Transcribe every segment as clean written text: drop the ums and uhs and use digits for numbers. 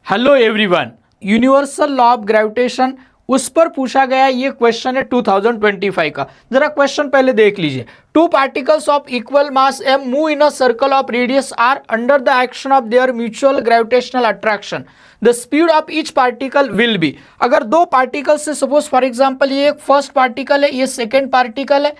Hello everyone, universal law of gravitation उस पर पूछा गया ये क्वेश्चन है 2025 का। जरा क्वेश्चन पहले देख लीजिए। Two particles of equal mass m move in a circle of radius r under the action of their mutual gravitational attraction. The speed of each particle will be. अगर दो पार्टिकल से suppose for example ये एक first particle है, ये second particle है,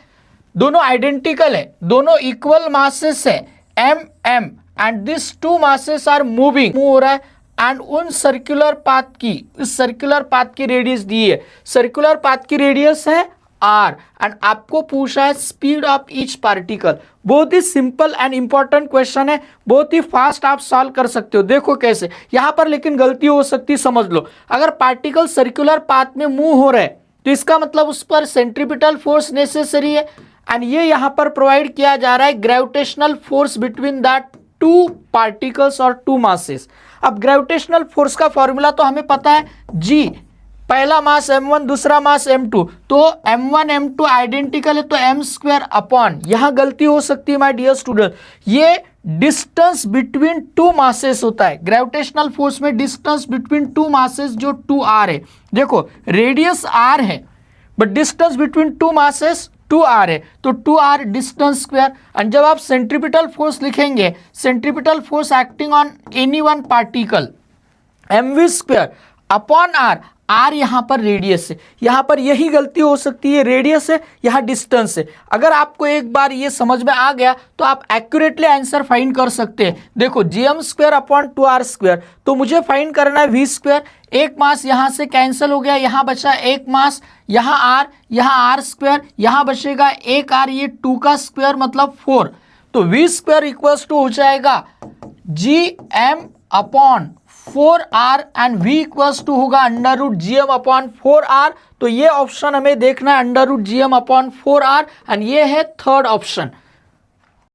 दोनों identical है, दोनों इक्वल मासेस है m m and this two masses are moving, move हो रहा है एंड उन सर्कुलर पाथ की, इस सर्कुलर पाथ की रेडियस दी है, सर्कुलर पाथ की रेडियस है आर एंड आपको पूछा है स्पीड ऑफ ईच पार्टिकल। बहुत ही सिंपल एंड इंपॉर्टेंट क्वेश्चन है, बहुत ही फास्ट आप सॉल्व कर सकते हो। देखो कैसे, यहां पर लेकिन गलती हो सकती है, समझ लो। अगर पार्टिकल सर्कुलर पाथ में मूव हो रहे हैं तो इसका मतलब उस पर सेंट्रीपिटल फोर्स नेसेसरी है एंड ये यहां पर प्रोवाइड किया जा रहा है gravitational force between that two particles और टू मासेस। अब ग्रेविटेशनल फोर्स का फॉर्मूला तो हमें पता है, जी पहला मास m1 दूसरा मास m2, तो m1 m2 आइडेंटिकल है तो m स्क्वायर अपॉन, यहां गलती हो सकती है माय डियर स्टूडेंट, ये डिस्टेंस बिटवीन टू मासेस होता है। ग्रेविटेशनल फोर्स में डिस्टेंस बिटवीन टू मासेस जो 2r है, देखो रेडियस r है but distance between two masses 2r है, तो 2r डिस्टेंस स्क्वायर। एंड जब आप सेंट्रीपिटल फोर्स लिखेंगे, centripetal force acting on any one particle mv square upon r यहां पर रेडियस है, यहां पर यही गलती हो सकती है, रेडियस है यहां डिस्टेंस है। अगर आपको एक बार ये समझ में आ गया तो आप एक्यूरेटली आंसर फाइंड कर सकते हैं। देखो gm square upon 2r square, तो मुझे फाइंड करना है v स्क्वायर। एक मास यहां से कैंसिल हो गया, यहां बचा एक मास, यहां r स्क्वायर, यहां बचेगा एक r, ये 2 का स्क्वायर मतलब 4, तो v स्क्वायर इक्वल्स टू हो जाएगा gm upon 4r and v equals to होगा under root gm upon 4r। तो ये ऑप्शन हमें देखना है, under root gm upon 4r, and ये है थर्ड ऑप्शन।